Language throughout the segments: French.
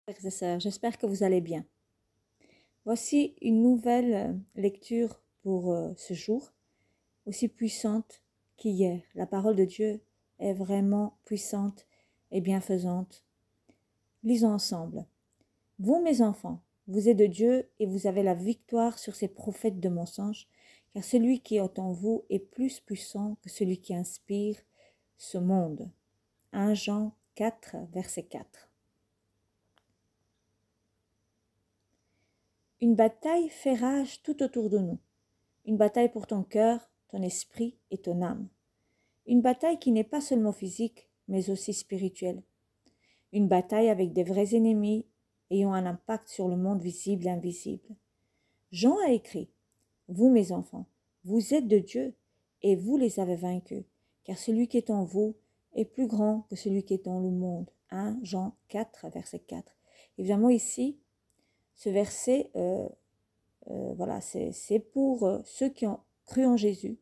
Frères et sœurs, j'espère que vous allez bien. Voici une nouvelle lecture pour ce jour, aussi puissante qu'hier. La parole de Dieu est vraiment puissante et bienfaisante. Lisons ensemble. Vous, mes enfants, vous êtes de Dieu et vous avez la victoire sur ces prophètes de mensonges, car celui qui est en vous est plus puissant que celui qui inspire ce monde. 1 Jean 4, verset 4. Une bataille fait rage tout autour de nous. Une bataille pour ton cœur, ton esprit et ton âme. Une bataille qui n'est pas seulement physique, mais aussi spirituelle. Une bataille avec des vrais ennemis ayant un impact sur le monde visible et invisible. Jean a écrit, « Vous, mes enfants, vous êtes de Dieu et vous les avez vaincus, car celui qui est en vous est plus grand que celui qui est dans le monde. » 1 Jean 4, verset 4. Évidemment, ici, ce verset, voilà, c'est pour ceux qui ont cru en Jésus,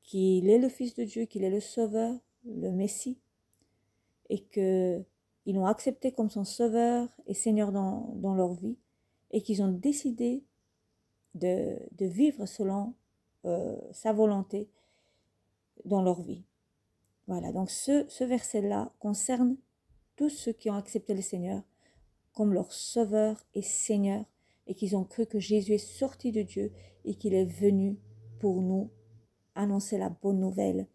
qu'il est le Fils de Dieu, qu'il est le Sauveur, le Messie, et qu'ils l'ont accepté comme son Sauveur et Seigneur dans leur vie, et qu'ils ont décidé de vivre selon sa volonté dans leur vie. Voilà, donc ce verset-là concerne tous ceux qui ont accepté le Seigneur comme leur Sauveur et Seigneur, et qu'ils ont cru que Jésus est sorti de Dieu et qu'il est venu pour nous annoncer la bonne nouvelle.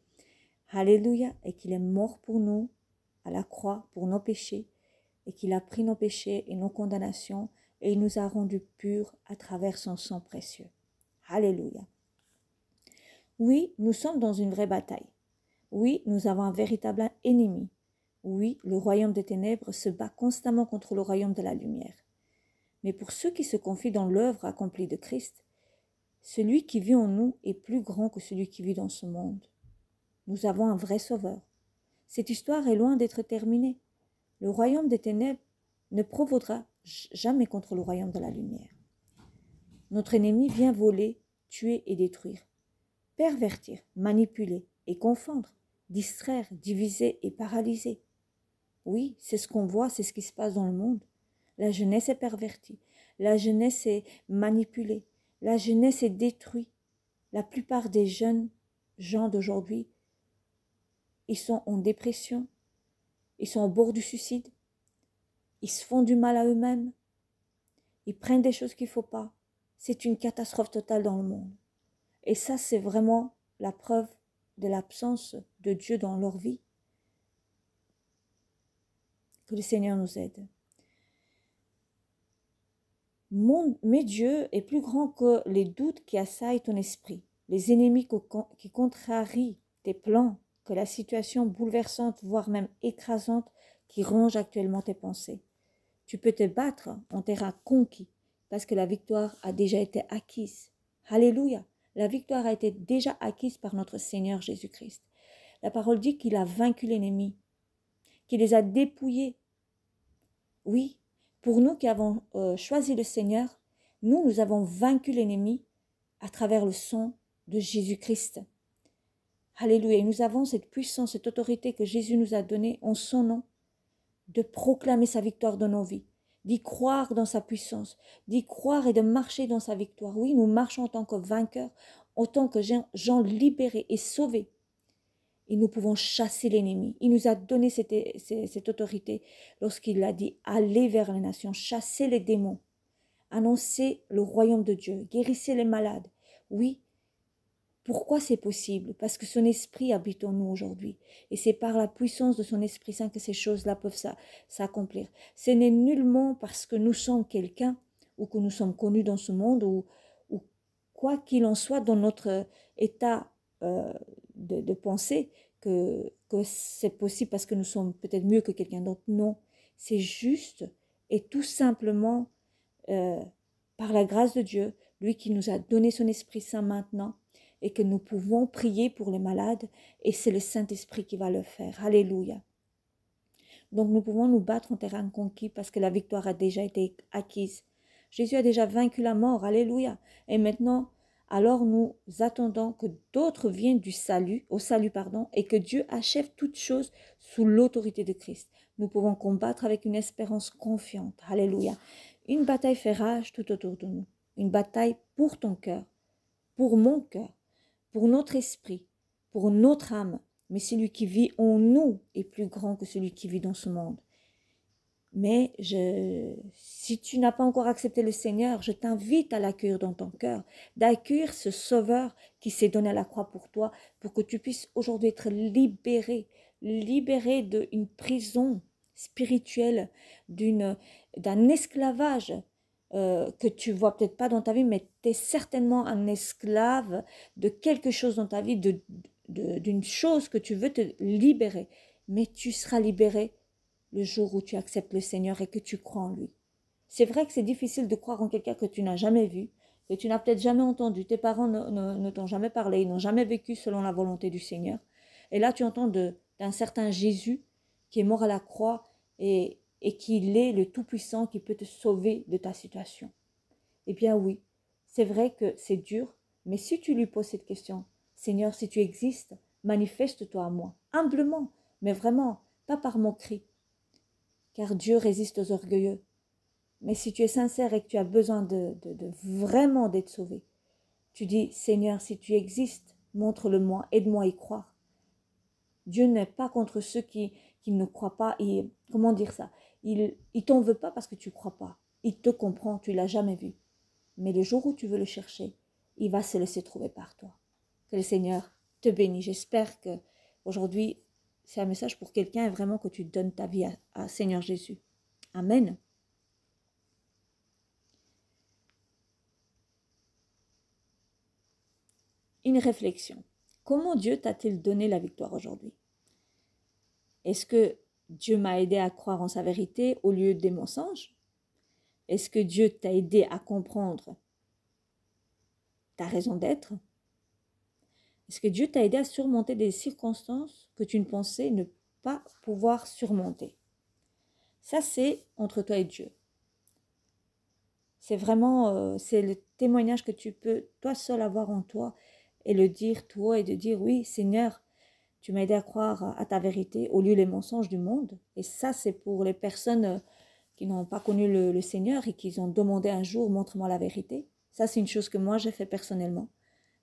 Alléluia, et qu'il est mort pour nous à la croix pour nos péchés, et qu'il a pris nos péchés et nos condamnations, et il nous a rendus purs à travers son sang précieux. Alléluia. Oui, nous sommes dans une vraie bataille. Oui, nous avons un véritable ennemi. Oui, le royaume des ténèbres se bat constamment contre le royaume de la lumière. Mais pour ceux qui se confient dans l'œuvre accomplie de Christ, celui qui vit en nous est plus grand que celui qui vit dans ce monde. Nous avons un vrai sauveur. Cette histoire est loin d'être terminée. Le royaume des ténèbres ne prévaudra jamais contre le royaume de la lumière. Notre ennemi vient voler, tuer et détruire, pervertir, manipuler et confondre, distraire, diviser et paralyser. Oui, c'est ce qu'on voit, c'est ce qui se passe dans le monde. La jeunesse est pervertie, la jeunesse est manipulée, la jeunesse est détruite. La plupart des jeunes gens d'aujourd'hui, ils sont en dépression, ils sont au bord du suicide, ils se font du mal à eux-mêmes, ils prennent des choses qu'il ne faut pas. C'est une catastrophe totale dans le monde. Et ça, c'est vraiment la preuve de l'absence de Dieu dans leur vie. Que le Seigneur nous aide. Mais Dieu est plus grand que les doutes qui assaillent ton esprit, les ennemis qui contrarient tes plans, que la situation bouleversante, voire même écrasante, qui ronge actuellement tes pensées. Tu peux te battre en terrain conquis, parce que la victoire a déjà été acquise. Alléluia! La victoire a été déjà acquise par notre Seigneur Jésus-Christ. La parole dit qu'il a vaincu l'ennemi, qu'il les a dépouillés. Oui, pour nous qui avons choisi le Seigneur, nous avons vaincu l'ennemi à travers le sang de Jésus-Christ. Alléluia, et nous avons cette puissance, cette autorité que Jésus nous a donnée en son nom, de proclamer sa victoire dans nos vies, d'y croire dans sa puissance, d'y croire et de marcher dans sa victoire. Oui, nous marchons en tant que vainqueurs, en tant que gens libérés et sauvés. Et nous pouvons chasser l'ennemi. Il nous a donné cette autorité lorsqu'il a dit « Allez vers les nations, chassez les démons, annoncez le royaume de Dieu, guérissez les malades. » Oui, pourquoi c'est possible? Parce que son esprit habite en nous aujourd'hui. Et c'est par la puissance de son Esprit Saint que ces choses-là peuvent s'accomplir. Ce n'est nullement parce que nous sommes quelqu'un ou que nous sommes connus dans ce monde ou quoi qu'il en soit dans notre état de pensée que c'est possible parce que nous sommes peut-être mieux que quelqu'un d'autre. Non, c'est juste et tout simplement par la grâce de Dieu, lui qui nous a donné son Esprit Saint maintenant, et que nous pouvons prier pour les malades, et c'est le Saint-Esprit qui va le faire. Alléluia. Donc nous pouvons nous battre en terrain conquis parce que la victoire a déjà été acquise. Jésus a déjà vaincu la mort. Alléluia. Et maintenant, alors nous attendons que d'autres viennent au salut, et que Dieu achève toutes choses sous l'autorité de Christ. nous pouvons combattre avec une espérance confiante. Alléluia. Une bataille fait rage tout autour de nous. Une bataille pour ton cœur, pour mon cœur, pour notre esprit, pour notre âme. Mais celui qui vit en nous est plus grand que celui qui vit dans ce monde. Mais si tu n'as pas encore accepté le Seigneur, je t'invite à l'accueillir dans ton cœur, d'accueillir ce Sauveur qui s'est donné à la croix pour toi, pour que tu puisses aujourd'hui être libéré d'une prison spirituelle, d'un esclavage que tu vois peut-être pas dans ta vie, mais tu es certainement un esclave de quelque chose dans ta vie, d'une chose que tu veux te libérer. Mais tu seras libéré le jour où tu acceptes le Seigneur et que tu crois en lui. C'est vrai que c'est difficile de croire en quelqu'un que tu n'as jamais vu, que tu n'as peut-être jamais entendu, tes parents ne t'ont jamais parlé, ils n'ont jamais vécu selon la volonté du Seigneur. Et là, tu entends d'un certain Jésus qui est mort à la croix et qu'il est le Tout-Puissant qui peut te sauver de ta situation. Eh bien oui, c'est vrai que c'est dur, mais si tu lui poses cette question, Seigneur, si tu existes, manifeste-toi à moi, humblement, mais vraiment, pas par moquerie, car Dieu résiste aux orgueilleux. Mais si tu es sincère et que tu as besoin de vraiment d'être sauvé, tu dis, Seigneur, si tu existes, montre-le-moi, aide-moi à y croire. Dieu n'est pas contre ceux qui ne croient pas. Comment dire ça? Il t'en veut pas parce que tu ne crois pas. Il te comprend, tu ne l'as jamais vu. Mais le jour où tu veux le chercher, il va se laisser trouver par toi. Que le Seigneur te bénisse. J'espère que aujourd'hui, c'est un message pour quelqu'un et vraiment que tu donnes ta vie à Seigneur Jésus. Amen. Une réflexion. Comment Dieu t'a-t-il donné la victoire aujourd'hui? Est-ce que Dieu m'a aidé à croire en sa vérité au lieu des mensonges? Est-ce que Dieu t'a aidé à comprendre ta raison d'être? Est-ce que Dieu t'a aidé à surmonter des circonstances que tu ne pensais ne pas pouvoir surmonter? Ça, c'est entre toi et Dieu. C'est vraiment, c'est le témoignage que tu peux toi seul avoir en toi et le dire toi et de dire oui Seigneur, tu m'as aidé à croire à ta vérité au lieu des mensonges du monde. Et ça, c'est pour les personnes qui n'ont pas connu le Seigneur et qui ont demandé un jour montre-moi la vérité. Ça, c'est une chose que moi j'ai fait personnellement.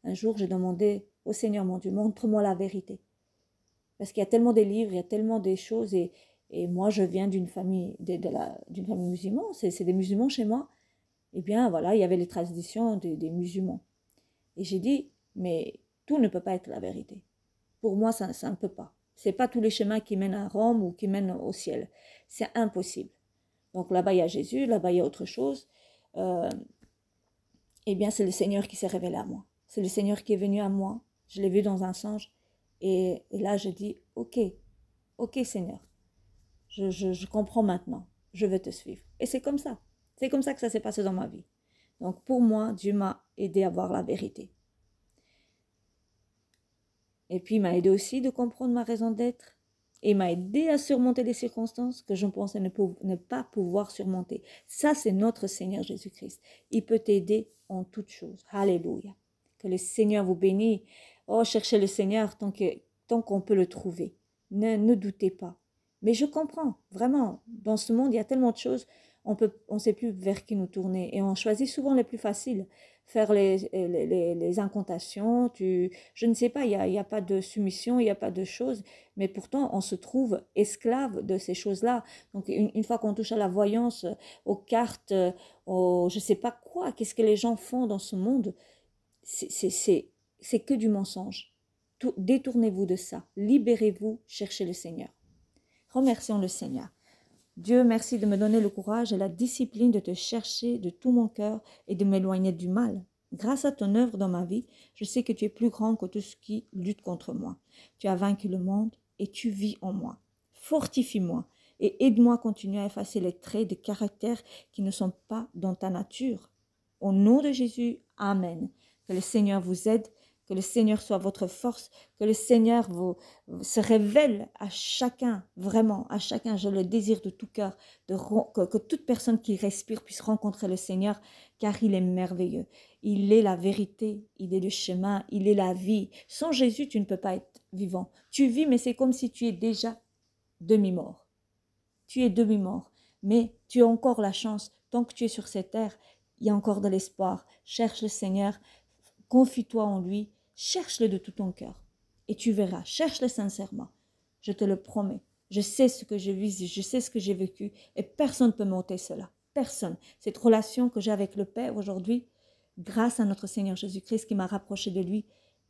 Un jour, j'ai demandé au Seigneur mon Dieu, montre-moi la vérité. Parce qu'il y a tellement des livres, il y a tellement des choses et moi je viens d'une famille d'une famille musulmane, c'est des musulmans chez moi. Eh bien voilà, il y avait les traditions des musulmans. Et j'ai dit, mais tout ne peut pas être la vérité. Pour moi, ça ne peut pas. Ce n'est pas tous les chemins qui mènent à Rome ou qui mènent au ciel. C'est impossible. Donc là-bas, il y a Jésus, là-bas, il y a autre chose. Eh bien, c'est le Seigneur qui s'est révélé à moi. C'est le Seigneur qui est venu à moi. Je l'ai vu dans un songe. Et là, je dis, ok Seigneur, je comprends maintenant. Je vais te suivre. Et c'est comme ça. C'est comme ça que ça s'est passé dans ma vie. Donc pour moi, Dieu m'a aidé à voir la vérité. Et puis il m'a aidé aussi de comprendre ma raison d'être. Et il m'a aidé à surmonter des circonstances que je pensais ne pas pouvoir surmonter. Ça, c'est notre Seigneur Jésus-Christ. Il peut t'aider en toutes choses. Alléluia. Que le Seigneur vous bénisse. Oh, cherchez le Seigneur tant qu'on peut le trouver. Ne doutez pas. Mais je comprends, vraiment, dans ce monde, il y a tellement de choses, on ne sait plus vers qui nous tourner. Et on choisit souvent les plus faciles. Faire les incantations, je ne sais pas, il y a pas de soumission, il n'y a pas de choses, mais pourtant on se trouve esclave de ces choses-là. Donc une fois qu'on touche à la voyance, aux cartes, je ne sais pas quoi, qu'est-ce que les gens font dans ce monde, c'est que du mensonge. Détournez-vous de ça, libérez-vous, cherchez le Seigneur. Remercions le Seigneur. Dieu, merci de me donner le courage et la discipline de te chercher de tout mon cœur et de m'éloigner du mal. Grâce à ton œuvre dans ma vie, je sais que tu es plus grand que tout ce qui lutte contre moi. Tu as vaincu le monde et tu vis en moi. Fortifie-moi et aide-moi à continuer à effacer les traits de caractère qui ne sont pas dans ta nature. Au nom de Jésus, Amen. Que le Seigneur vous aide, que le Seigneur soit votre force, que le Seigneur se révèle à chacun, vraiment, à chacun. Je le désire de tout cœur, que toute personne qui respire puisse rencontrer le Seigneur, car il est merveilleux. Il est la vérité, il est le chemin, il est la vie. Sans Jésus, tu ne peux pas être vivant. Tu vis, mais c'est comme si tu es déjà demi-mort. tu es demi-mort, mais tu as encore la chance. Tant que tu es sur cette terre, il y a encore de l'espoir. Cherche le Seigneur, confie-toi en lui, cherche-le de tout ton cœur. Et tu verras, cherche-le sincèrement. Je te le promets. Je sais ce que je vis, je sais ce que j'ai vécu, et personne ne peut m'ôter cela. Personne. Cette relation que j'ai avec le Père aujourd'hui, grâce à notre Seigneur Jésus-Christ qui m'a rapproché de lui,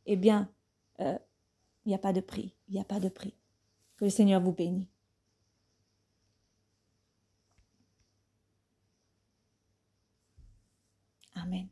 eh bien, il n'y a pas de prix. Il n'y a pas de prix. Que le Seigneur vous bénisse. Amen.